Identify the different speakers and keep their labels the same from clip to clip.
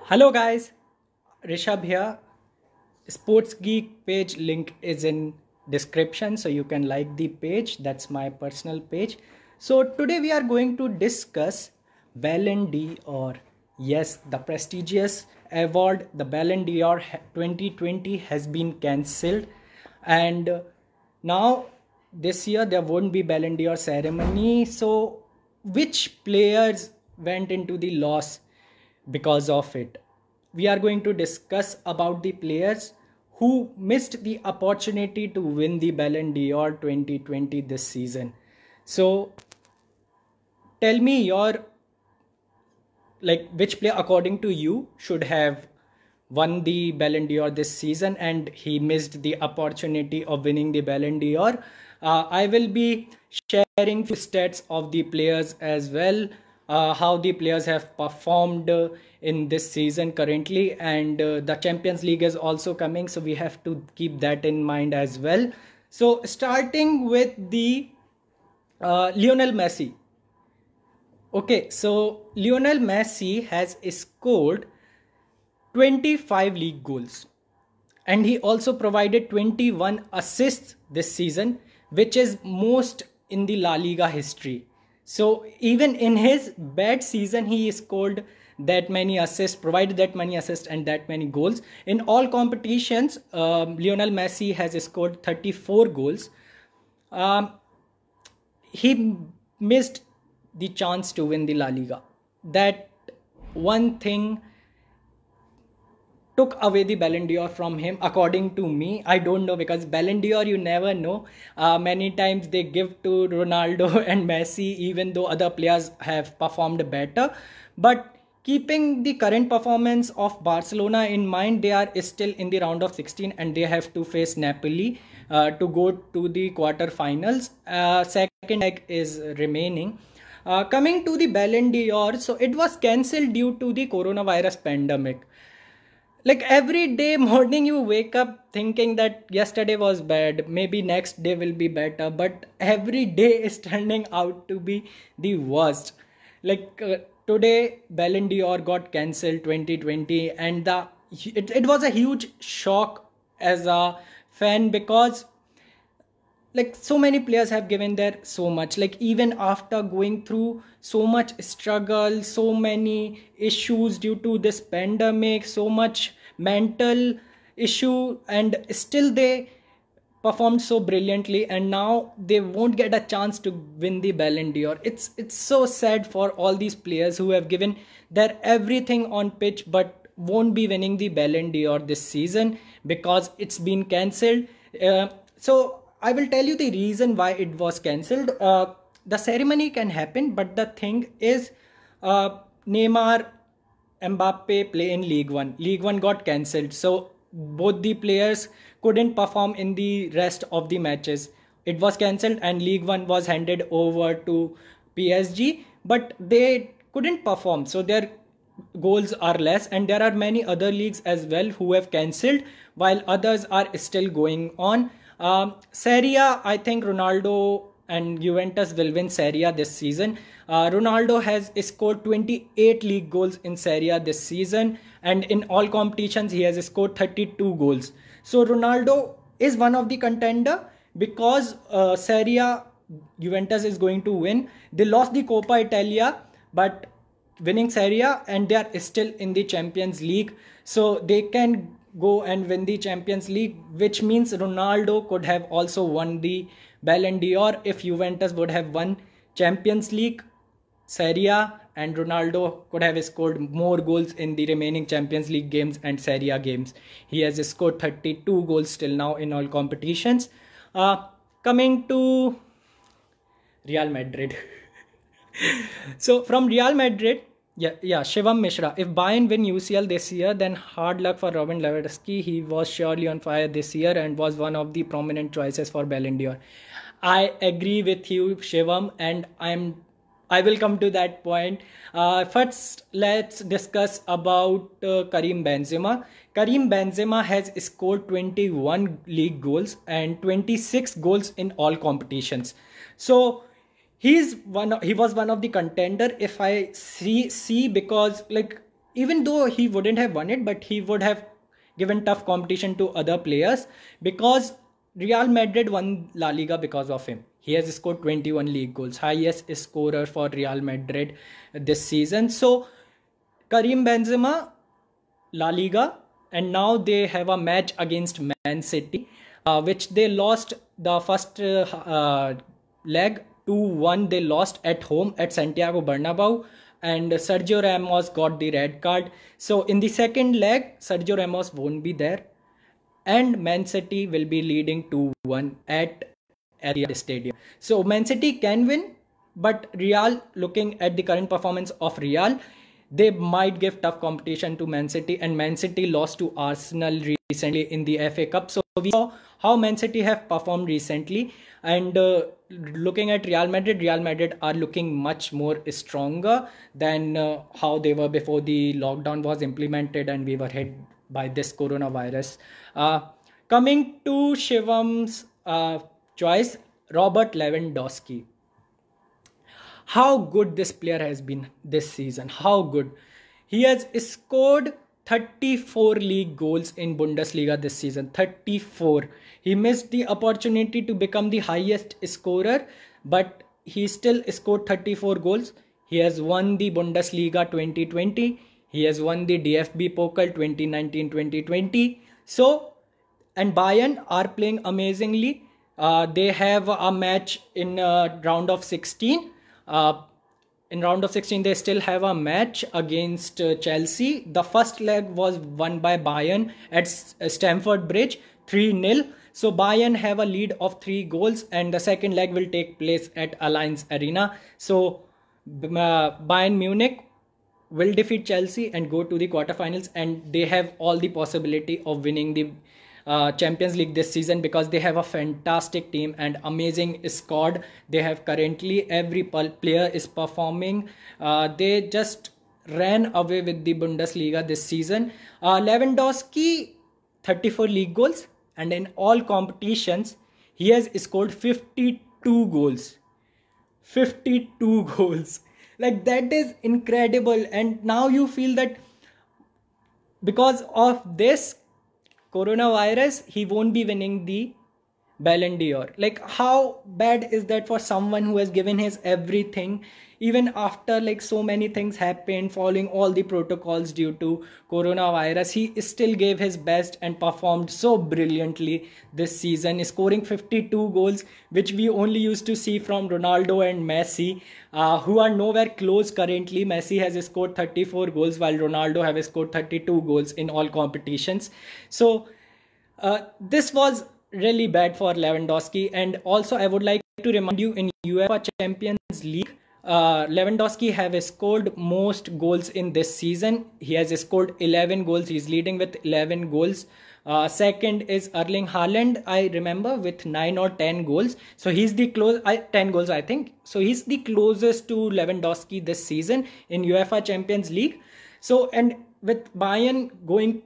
Speaker 1: Hello guys, Rishabh here. Sports Geek page link is in description, so you can like the page. That's my personal page. So today we are going to discuss Ballon d'Or. Yes, the prestigious award, the Ballon d'Or 2020 has been cancelled, and now this year there won't be Ballon d'Or ceremony. So which players went into the loss because of it? We are going to discuss about the players who missed the opportunity to win the Ballon d'Or 2020 this season. So tell me your, like, which player according to you should have won the Ballon d'Or this season and he missed the opportunity of winning the Ballon d'Or. I will be sharing few stats of the players as well, how the players have performed in this season currently, and the Champions League is also coming, so we have to keep that in mind as well. So starting with the Lionel Messi. Okay, so Lionel Messi has scored 25 league goals, and he also provided 21 assists this season, which is most in the La Liga history. So even in his bad season, he scored that many assists, provided that many assists and that many goals. In all competitions, Lionel Messi has scored 34 goals. He missed the chance to win the La Liga. That one thing took away the Ballon d'Or from him, according to me. I don't know, because Ballon d'Or, you never know. Many times they give to Ronaldo and Messi, even though other players have performed better. But keeping the current performance of Barcelona in mind, they are still in the round of 16 and they have to face Napoli to go to the quarter-finals. Second leg is remaining. Coming to the Ballon d'Or, so it was cancelled due to the coronavirus pandemic. Like every day morning you wake up thinking that yesterday was bad, maybe next day will be better, but every day is turning out to be the worst. Like today Ballon d'Or got cancelled 2020, and it was a huge shock as a fan, because like so many players have given their so much, like even after going through so much struggle, so many issues due to this pandemic, so much mental issue, and still they performed so brilliantly, and now they won't get a chance to win the Ballon d'Or. It's so sad for all these players who have given their everything on pitch but won't be winning the Ballon d'Or this season because it's been cancelled. So I will tell you the reason why it was cancelled. The ceremony can happen, but the thing is, Neymar, Mbappe play in League One. League One got cancelled, so both the players couldn't perform in the rest of the matches. It was cancelled, and League One was handed over to PSG, but they couldn't perform, so their goals are less, and there are many other leagues as well who have cancelled while others are still going on. Serie A, I think Ronaldo and Juventus will win Serie A this season. Ronaldo has scored 28 league goals in Serie A this season, and in all competitions he has scored 32 goals. So Ronaldo is one of the contender, because Serie A Juventus is going to win. They lost the Coppa Italia, but winning Serie A, and they are still in the Champions League, so they can go and win the Champions League, which means Ronaldo could have also won the Ballon d'Or if Juventus would have won Champions League, Serie A, and Ronaldo could have scored more goals in the remaining Champions League games and Serie A games. He has scored 32 goals till now in all competitions. Coming to Real Madrid. So from Real Madrid, Shivam Mishra. If Bayern win UCL this year, then hard luck for Robin Lewandowski. He was surely on fire this year and was one of the prominent choices for Ballon d'Or. I agree with you, Shivam, and I will come to that point. First, let's discuss about Karim Benzema. Karim Benzema has scored 21 league goals and 26 goals in all competitions. So he was one of the contender, if I see, because like even though he wouldn't have won it, but he would have given tough competition to other players, because Real Madrid won La Liga because of him. He has scored 21 league goals, highest scorer for Real Madrid this season. So Karim Benzema, La Liga, and now they have a match against Man City, which they lost the first leg 2-1. They lost at home at Santiago Bernabeu, and Sergio Ramos got the red card. So in the second leg, Sergio Ramos won't be there, and Man City will be leading 2-1 at Etihad Stadium. So Man City can win, but Real, looking at the current performance of Real, they might give tough competition to Man City, and Man City lost to Arsenal recently in the FA Cup. So we saw how Man City have performed recently, and looking at Real Madrid are looking much more stronger than how they were before the lockdown was implemented and we were hit by this coronavirus. Coming to Shivam's choice, Robert Lewandowski. How good this player has been this season. How good. He has scored 34 league goals in Bundesliga this season. 34. He missed the opportunity to become the highest scorer, but he still scored 34 goals. He has won the Bundesliga 2020. He has won the DFB Pokal 2019-2020. So, and Bayern are playing amazingly. They have a match in round of 16. In round of 16, they still have a match against Chelsea. The first leg was won by Bayern at Stamford Bridge, 3-0. So Bayern have a lead of 3 goals, and the second leg will take place at Allianz Arena. So Bayern Munich will defeat Chelsea and go to the quarterfinals, and they have all the possibility of winning the Champions League this season, because they have a fantastic team and amazing squad. They have currently, every player is performing. They just ran away with the Bundesliga this season. Lewandowski, 34 league goals, and in all competitions he has scored 52 goals. 52 goals. Like, that is incredible. And now you feel that because of this coronavirus, he won't be winning the Ballon d'Or. Like, how bad is that for someone who has given his everything, even after like so many things happened, following all the protocols due to coronavirus? He still gave his best and performed so brilliantly this season, scoring 52 goals, which we only used to see from Ronaldo and Messi, who are nowhere close currently. Messi has scored 34 goals while Ronaldo has scored 32 goals in all competitions. So this was really bad for Lewandowski. And also I would like to remind you, in UEFA Champions League, Lewandowski have scored most goals in this season. He has scored 11 goals. He's leading with 11 goals. Second is Erling Haaland, I remember, with 9 or 10 goals. So he's the 10 goals, I think. So he's the closest to Lewandowski this season in UEFA Champions League. So, and with Bayern going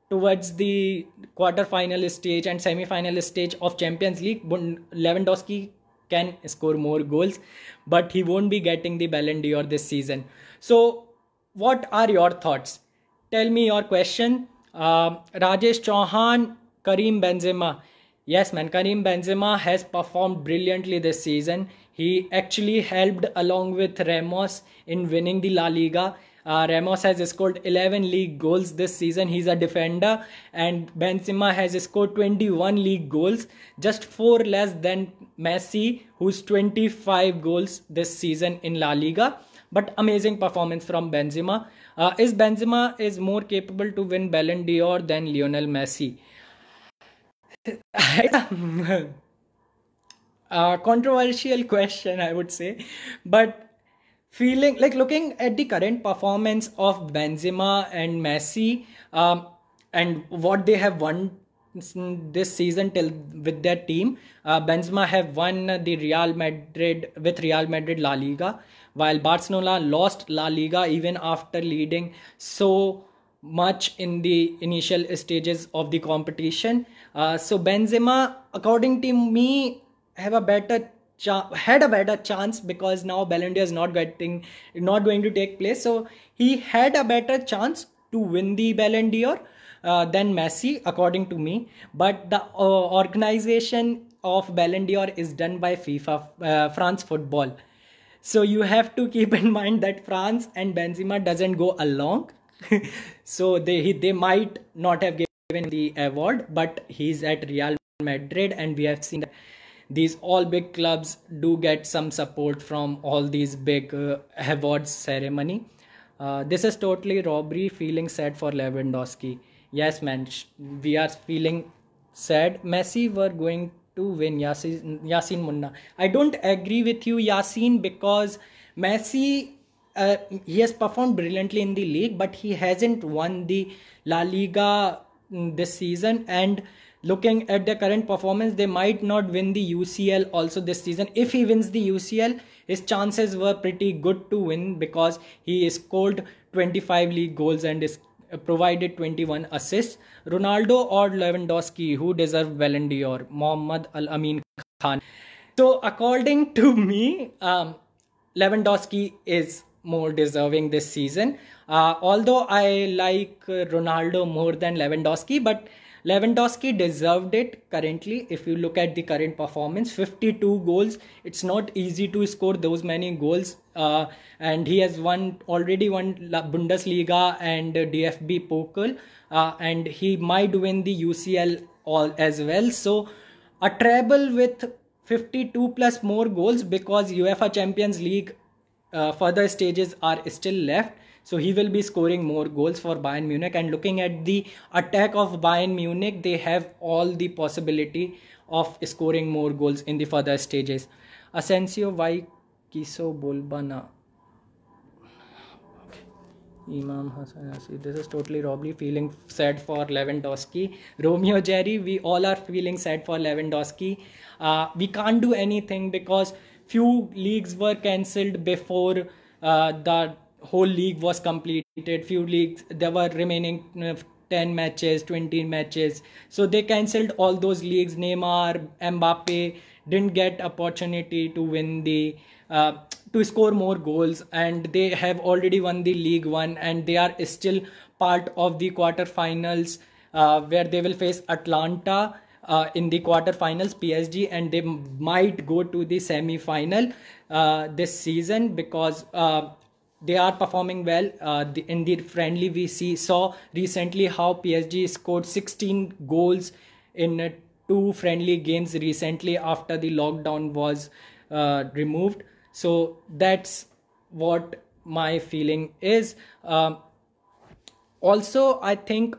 Speaker 1: towards the quarter-final stage and semi-final stage of Champions League, Lewandowski can score more goals, but he won't be getting the Ballon d'Or this season. So what are your thoughts? Tell me your question. Rajesh Chauhan, Karim Benzema. Yes, man, Karim Benzema has performed brilliantly this season. He actually helped along with Ramos in winning the La Liga. Ramos has scored 11 league goals this season. He's a defender, and Benzema has scored 21 league goals, just 4 less than Messi, who's 25 goals this season in La Liga. But amazing performance from Benzema. Is Benzema more capable to win Ballon d'Or than Lionel Messi? Controversial question, I would say, but feeling like, looking at the current performance of Benzema and Messi, and what they have won this season till with their team. Benzema have won the Real Madrid La Liga, while Barcelona lost La Liga even after leading so much in the initial stages of the competition. So Benzema, according to me, have a better had a better chance, because now Ballon d'Or is not going to take place. So he had a better chance to win the Ballon d'Or than Messi, according to me. But the organization of Ballon d'Or is done by FIFA, France Football. So you have to keep in mind that France and Benzema doesn't go along. So they might not have given the award, but he's at Real Madrid, and we have seen that these all big clubs do get some support from all these big awards ceremony. This is totally robbery. Feeling sad for Lewandowski. Yes, man, we are feeling sad. Messi were going to win. Yasin Munna. I don't agree with you, Yasin, because Messi, he has performed brilliantly in the league, but he hasn't won the La Liga this season. And looking at the current performance, they might not win the UCL also this season. If he wins the UCL, his chances were pretty good to win, because he scored 25 league goals and is provided 21 assists. Ronaldo or Lewandowski, who deserve Ballon d'Or? Mohammad Al Amin Khan. So according to me, Lewandowski is more deserving this season. Although I like Ronaldo more than Lewandowski, but Lewandowski deserved it currently. If you look at the current performance, 52 goals. It's not easy to score those many goals. And he has already won Bundesliga and DFB Pokal. And he might win the UCL all as well. So a treble with 52 plus more goals, because UEFA Champions League further stages are still left. So he will be scoring more goals for Bayern Munich. And looking at the attack of Bayern Munich, they have all the possibility of scoring more goals in the further stages. Asensio, why Kiso Bolbana? Imam Hassan. This is totally robbery. Feeling sad for Lewandowski. Romeo Jerry, we all are feeling sad for Lewandowski. We can't do anything, because few leagues were cancelled before the whole league was completed. Few leagues, there were remaining 10 matches, 20 matches, so they cancelled all those leagues. Neymar, Mbappe didn't get opportunity to win the to score more goals, and they have already won the League One, and they are still part of the quarterfinals, where they will face Atlanta in the quarterfinals, PSG, and they might go to the semi-final this season, because they are performing well. In the friendly, we saw recently how PSG scored 16 goals in 2 friendly games recently after the lockdown was removed. So that's what my feeling is. Also, I think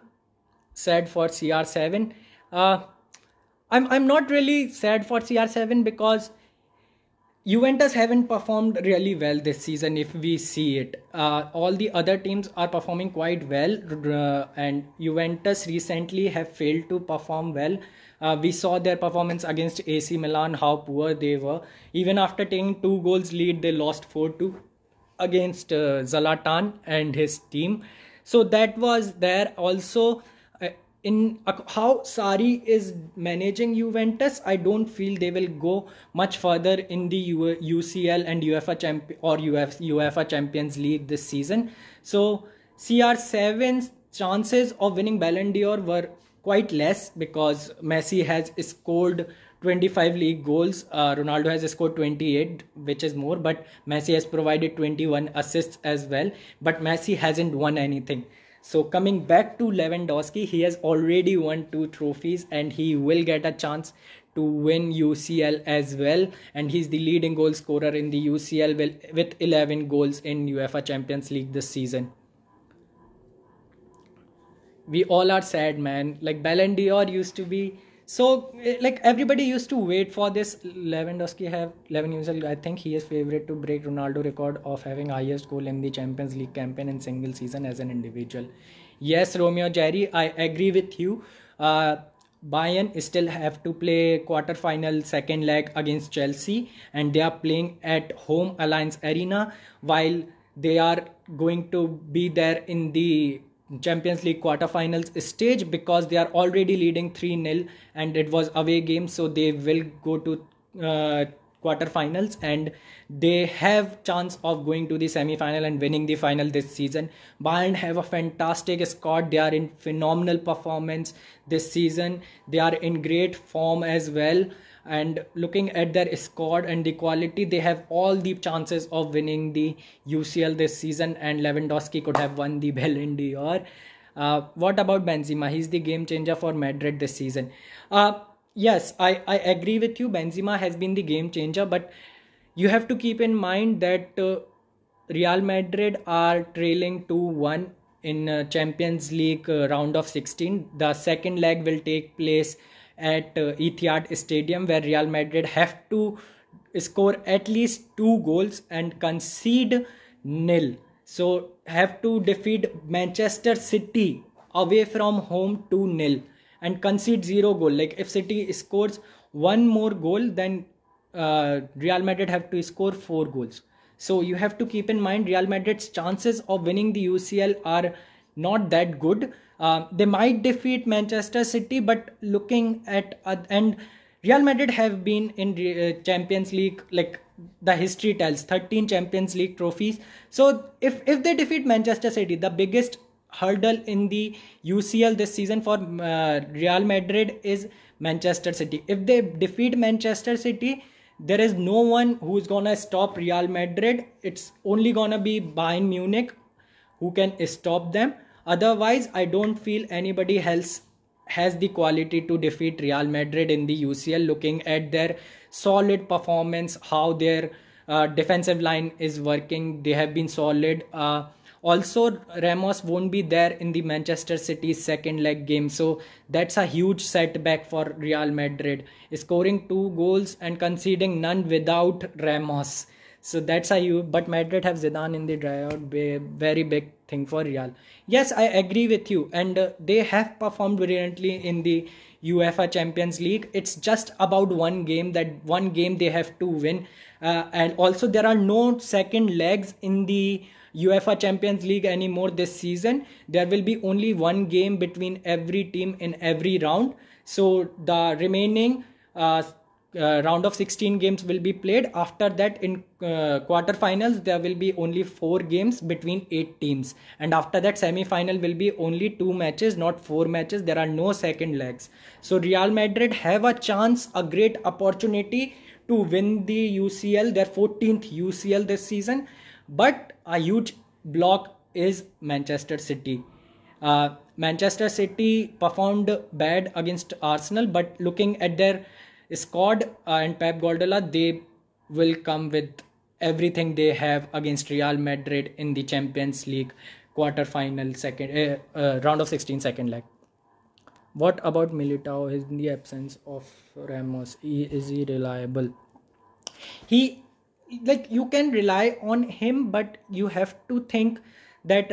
Speaker 1: sad for CR7. I'm not really sad for CR7, because Juventus haven't performed really well this season. If we see it, all the other teams are performing quite well, and Juventus recently have failed to perform well. We saw their performance against AC Milan, how poor they were. Even after taking 2 goals lead, they lost 4-2 against Zlatan and his team. So that was there. Also, in how Sarri is managing Juventus, I don't feel they will go much further in the UCL and UEFA Champions League this season. So CR7's chances of winning Ballon d'Or were quite less, because Messi has scored 25 league goals. Ronaldo has scored 28, which is more, but Messi has provided 21 assists as well. But Messi hasn't won anything. So coming back to Lewandowski, he has already won 2 trophies, and he will get a chance to win UCL as well. And he's the leading goal scorer in the UCL with 11 goals in UEFA Champions League this season. We all are sad, man. Like Ballon d'Or used to be so, like everybody used to wait for this. Lewandowski have 11 years old. I think he is favorite to break Ronaldo record of having highest goal in the Champions League campaign in single season as an individual. Yes, Romeo Jerry, I agree with you. Bayern still have to play quarter-final second leg against Chelsea, and they are playing at home Allianz Arena, while they are going to be there in the Champions League quarterfinals stage, because they are already leading 3-0 and it was away game, so they will go to quarterfinals, and they have chance of going to the semi-final and winning the final this season. Bayern have a fantastic squad. They are in phenomenal performance this season. They are in great form as well. And looking at their squad and the quality, they have all the chances of winning the UCL this season, and Lewandowski could have won the Ballon d'Or. What about Benzema? He's the game changer for Madrid this season. Yes, I agree with you. Benzema has been the game changer, but you have to keep in mind that Real Madrid are trailing 2-1 in Champions League round of 16. The second leg will take place at Etihad Stadium, where Real Madrid have to score at least 2 goals and concede nil. So have to defeat Manchester City away from home 2-0 and concede 0 goal. Like if City scores one more goal, then Real Madrid have to score 4 goals. So you have to keep in mind Real Madrid's chances of winning the UCL are not that good. They might defeat Manchester City, but looking at and Real Madrid have been in Champions League, like the history tells, 13 Champions League trophies. So if they defeat Manchester City, the biggest hurdle in the UCL this season for Real Madrid is Manchester City. If they defeat Manchester City, there is no one who's gonna stop Real Madrid. It's only gonna be Bayern Munich who can stop them. Otherwise, I don't feel anybody else has the quality to defeat Real Madrid in the UCL. Looking at their solid performance, how their defensive line is working, they have been solid. Also, Ramos won't be there in the Manchester City second leg game, so that's a huge setback for Real Madrid, scoring 2 goals and conceding none without Ramos. So that's a huge, but Madrid have Zidane in the tryout, very big thing for Real. Yes, I agree with you, and they have performed brilliantly in the UEFA Champions League. It's just about one game, that one game they have to win, and also there are no second legs in the UEFA Champions League anymore this season. There will be only one game between every team in every round. So the remaining round of 16 games will be played. After that, in quarterfinals, there will be only 4 games between 8 teams. And after that, semi-final will be only 2 matches, not 4 matches. There are no second legs. So Real Madrid have a chance, a great opportunity to win the UCL, their 14th UCL this season. But a huge block is Manchester City. Manchester City performed bad against Arsenal, but looking at their squad and Pep Guardiola, they will come with everything they have against Real Madrid in the Champions League quarter-final second round of 16 second leg. What about Militao? In the absence of Ramos, is he reliable? You can rely on him, but you have to think that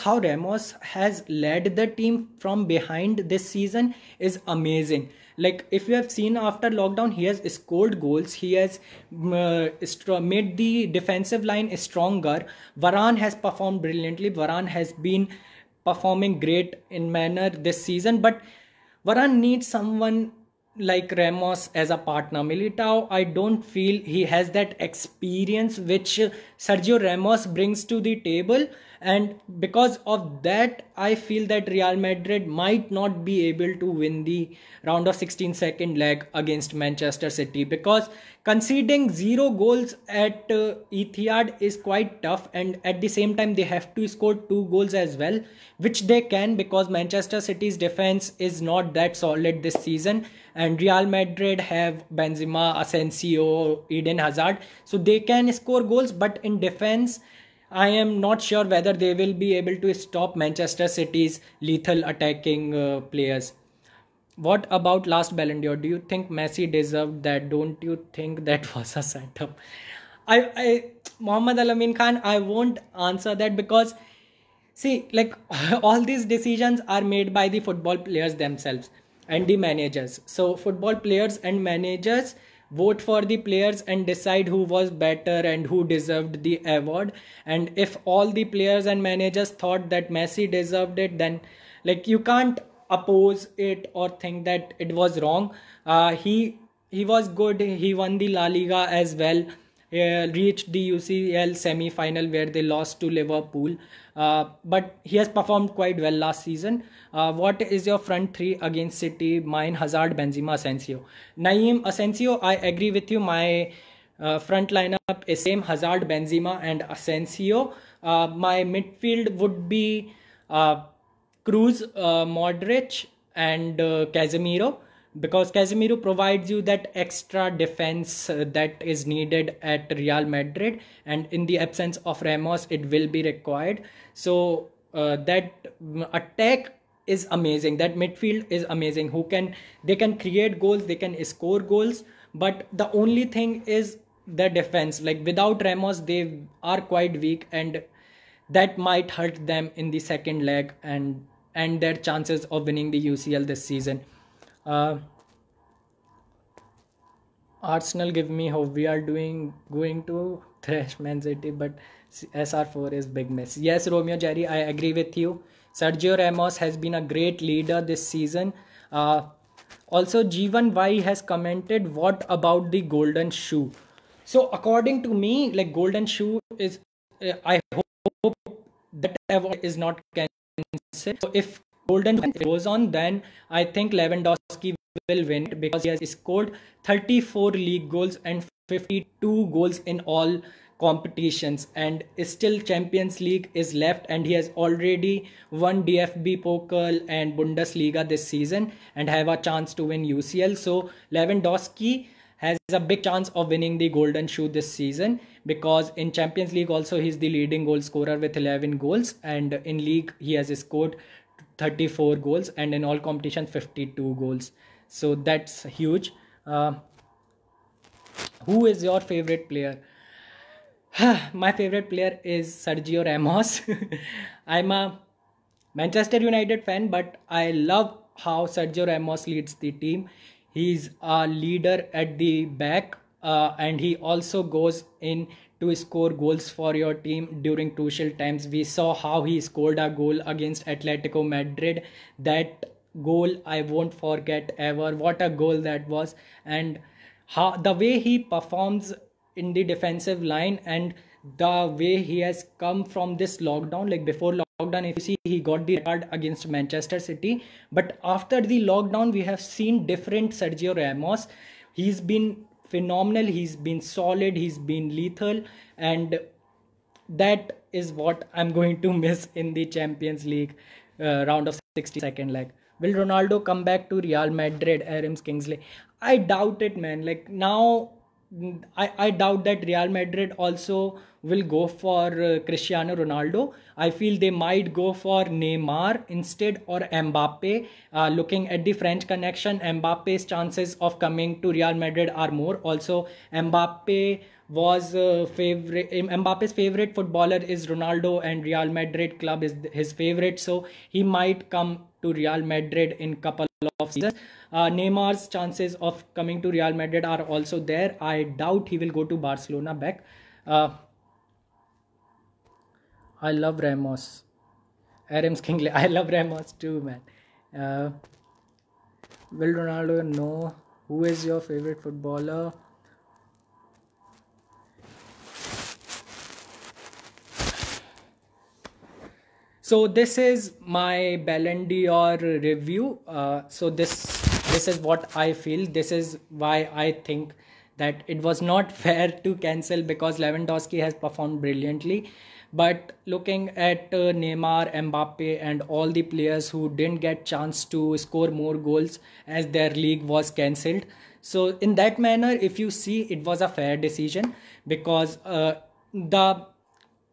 Speaker 1: how Ramos has led the team from behind this season is amazing. Like if you have seen after lockdown, he has scored goals, he has made the defensive line stronger. Varane has performed brilliantly. Varane has been performing great in manner this season, but Varane needs someone like Ramos as a partner. Militao, I don't feel he has that experience which Sergio Ramos brings to the table, and because of that, I feel that Real Madrid might not be able to win the round of 16 second leg against Manchester City, because conceding 0 goals at Etihad is quite tough, and at the same time they have to score 2 goals as well, which they can, because Manchester City's defense is not that solid this season, and Real Madrid have Benzema, Asensio, Eden Hazard, so they can score goals, but in defense I am not sure whether they will be able to stop Manchester City's lethal attacking players. What about last Ballon d'Or? Do you think Messi deserved that? Don't you think that was a setup? Mohammad Al Amin Khan, I won't answer that, because see, like all these decisions are made by the football players themselves and the managers. So football players and managers vote for the players and decide who was better and who deserved the award. And if all the players and managers thought that Messi deserved it, then like you can't oppose it or think that it was wrong. He he was good. He won the La Liga as well. Reached the UCL semi-final where they lost to Liverpool. But he has performed quite well last season. What is your front three against City? Mine: Hazard, Benzema, Asensio. Naeem, Asensio, I agree with you. My front lineup is same: Hazard, Benzema, and Asensio. My midfield would be Cruz, Modric, and Casemiro, because Casemiro provides you that extra defense that is needed at Real Madrid, and in the absence of Ramos, it will be required. So that attack is amazing. That midfield is amazing. They can create goals, they can score goals, but the only thing is the defense. Like without Ramos, they are quite weak, and that might hurt them in the second leg and their chances of winning the UCL this season. Uh, Arsenal give me hope. We are going to thrash Man City, but SR4 is big miss. Yes, Romeo Jerry, I agree with you. Sergio Ramos has been a great leader this season. Also, Jeevan Y has commented, what about the golden shoe? So, according to me, like golden shoe is, I hope that award is not cancelled. So if golden goes on, then I think Lewandowski will win it, because he has scored 34 league goals and 52 goals in all competitions, and still Champions League is left, and he has already won DFB Pokal and Bundesliga this season and have a chance to win UCL. So Lewandowski has a big chance of winning the golden shoe this season, because in Champions League also he's the leading goal scorer with 11 goals, and in league he has scored 34 goals, and in all competitions 52 goals. So that's huge. Who is your favorite player? My favorite player is Sergio Ramos. I'm a Manchester United fan, but I love how Sergio Ramos leads the team. He's a leader at the back, and he also goes in to score goals for your team during crucial times. We saw how he scored a goal against Atletico Madrid. That goal I won't forget ever. What a goal that was. And how the way he performs in the defensive line, and the way he has come from this lockdown. Like before lockdown, if you see, he got the card against Manchester City, but after the lockdown we have seen different Sergio Ramos. He's been phenomenal, he's been solid, he's been lethal, and that is what I'm going to miss in the Champions League round of 62nd leg. Will Ronaldo come back to Real Madrid? Arims Kingsley. I doubt it, man. Like now, I doubt that Real Madrid also will go for Cristiano Ronaldo. I feel they might go for Neymar instead, or Mbappe. Looking at the French connection, Mbappe's chances of coming to Real Madrid are more. Also, Mbappe's favorite footballer is Ronaldo, and Real Madrid club is his favorite, so he might come to Real Madrid in couple of seasons. Neymar's chances of coming to Real Madrid are also there. I doubt he will go to Barcelona back. I love Ramos. Arims Kingley. I love Ramos too, man. Will Ronaldo know who is your favorite footballer? So this is my Ballon d'Or review. So this is what I feel. This is why I think that it was not fair to cancel, because Lewandowski has performed brilliantly. But looking at Neymar, Mbappe, and all the players who didn't get chance to score more goals as their league was cancelled. So in that manner, if you see, it was a fair decision, because the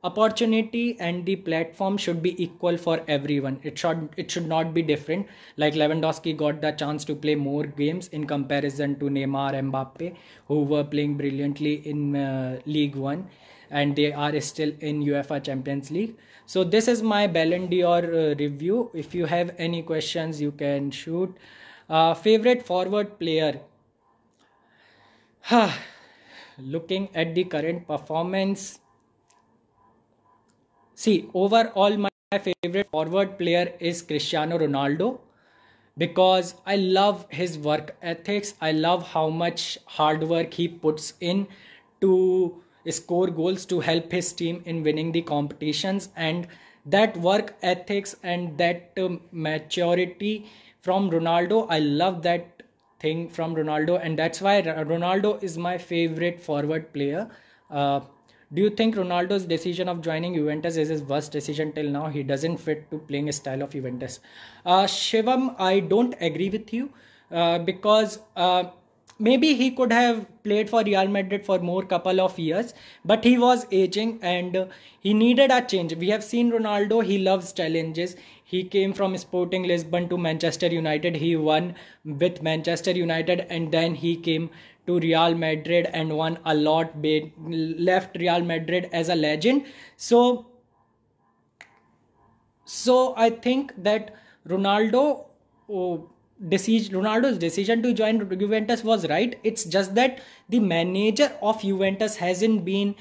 Speaker 1: opportunity and the platform should be equal for everyone. It should not be different. Like Lewandowski got the chance to play more games in comparison to Neymar, Mbappe, who were playing brilliantly in League One, and they are still in UEFA Champions League. So this is my Ballon d'Or review. If you have any questions, you can shoot. Favorite forward player? Looking at the current performance, see, overall, my favorite forward player is Cristiano Ronaldo. because I love his work ethics. I love how much hard work he puts in to score goals to help his team in winning the competitions, and that work ethics and that maturity from Ronaldo. I love that thing from Ronaldo, and that's why Ronaldo is my favorite forward player. Uh, do you think Ronaldo's decision of joining Juventus is his worst decision till now? He doesn't fit to playing a style of Juventus. Shivam, I don't agree with you because maybe he could have played for Real Madrid for more couple of years, but he was aging and he needed a change. We have seen Ronaldo, he loves challenges. He came from Sporting Lisbon to Manchester United. He won with Manchester United, and then he came to Real Madrid and won a lot, left Real Madrid as a legend. So I think that Ronaldo's decision to join Juventus was right. It's just that the manager of Juventus hasn't been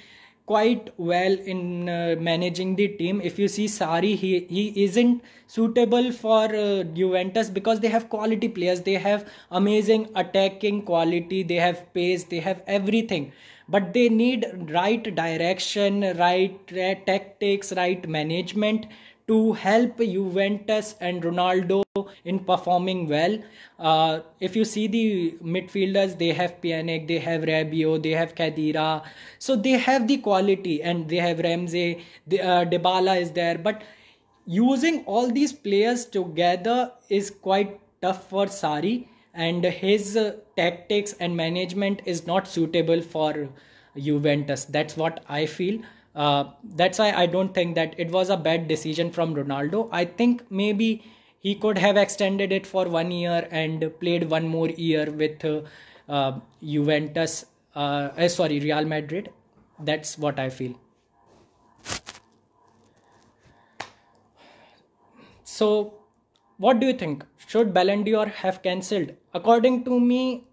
Speaker 1: quite well in managing the team. If you see Sarri, he isn't suitable for Juventus because they have quality players. They have amazing attacking quality. They have pace. They have everything. But they need right direction, right tactics, right management to help Juventus and Ronaldo in performing well. If you see the midfielders, they have Pjanic, they have Rabiot, they have Khedira. So they have the quality, and they have Ramsey, Dybala is there. But using all these players together is quite tough for Sarri, and his tactics and management is not suitable for Juventus. That's what I feel. That's why I don't think that it was a bad decision from Ronaldo. I think maybe he could have extended it for 1 year and played one more year with Real Madrid. That's what I feel. So, what do you think? Should Ballon d'Or have cancelled? According to me,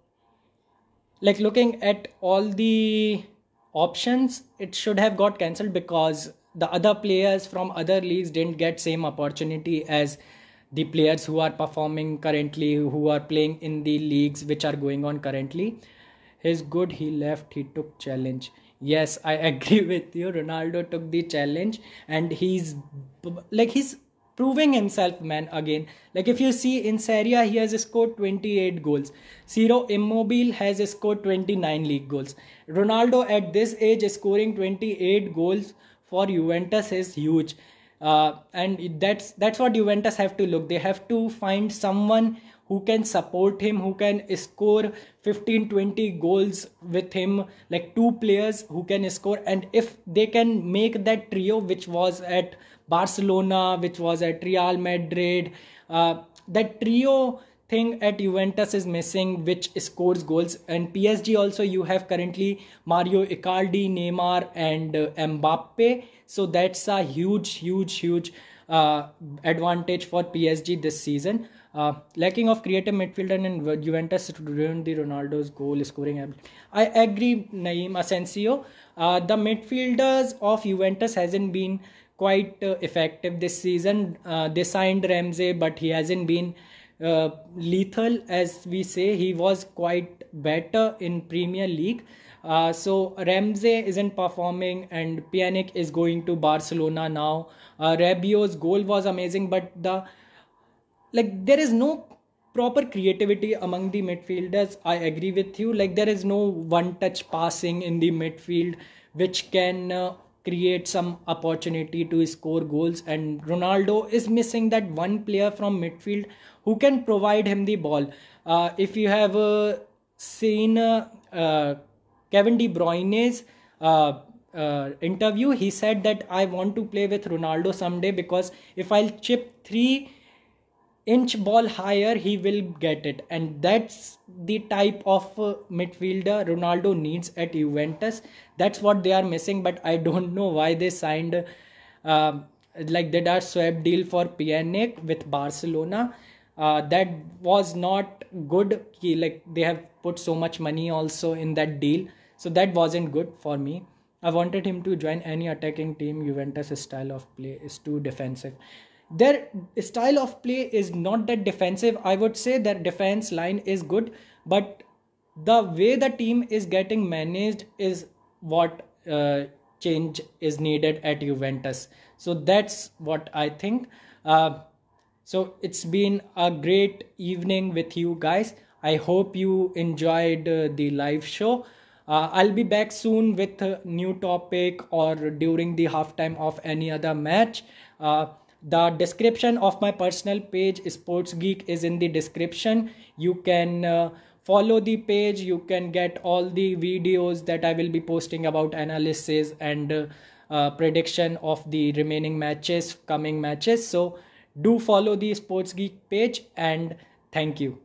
Speaker 1: like looking at all the options, it should have got cancelled because the other players from other leagues didn't get same opportunity as the players who are performing currently, who are playing in the leagues which are going on currently. He's good, he left, he took challenge. Yes, I agree with you. Ronaldo took the challenge, and he's proving himself, man, again. Like if you see in Serie A, he has scored 28 goals. Ciro Immobile has scored 29 league goals. Ronaldo at this age scoring 28 goals for Juventus is huge. And that's what Juventus have to look. They have to find someone who can support him, who can score 15-20 goals with him, like two players who can score. And if they can make that trio which was at Barcelona, which was at Real Madrid, that trio thing at Juventus is missing, which scores goals. And PSG also, you have currently Mario Icardi, Neymar and Mbappe. So that's a huge advantage for PSG this season. Lacking of creative midfielder in Juventus ruined the Ronaldo's goal scoring ability. I agree, Naeem Asensio. The midfielders of Juventus hasn't been quite effective this season. They signed Ramsey, but he hasn't been lethal, as we say. He was quite better in Premier League. So Ramsey isn't performing, and Pjanic is going to Barcelona now. Rabiot's goal was amazing, but there is no proper creativity among the midfielders. I agree with you. Like there is no one touch passing in the midfield which can create some opportunity to score goals, and Ronaldo is missing that one player from midfield who can provide him the ball. If you have seen Kevin De Bruyne's interview, he said that I want to play with Ronaldo someday because if I'll chip 3-inch ball higher, he will get it. And that's the type of midfielder Ronaldo needs at Juventus. That's what they are missing. But I don't know why they signed did a swap deal for Pjanic with Barcelona. That was not good. They have put so much money also in that deal, so that wasn't good for me. I wanted him to join any attacking team. Juventus' style of play is too defensive. Their style of play is not that defensive. I would say their defense line is good, but the way the team is getting managed is what change is needed at Juventus. So that's what I think. So it's been a great evening with you guys. I hope you enjoyed the live show. I'll be back soon with a new topic or during the halftime of any other match. The description of my personal page, Sports Geek, is in the description. You can follow the page. You can get all the videos that I will be posting about analysis and prediction of the remaining matches, coming matches. So do follow the Sports Geek page, and thank you.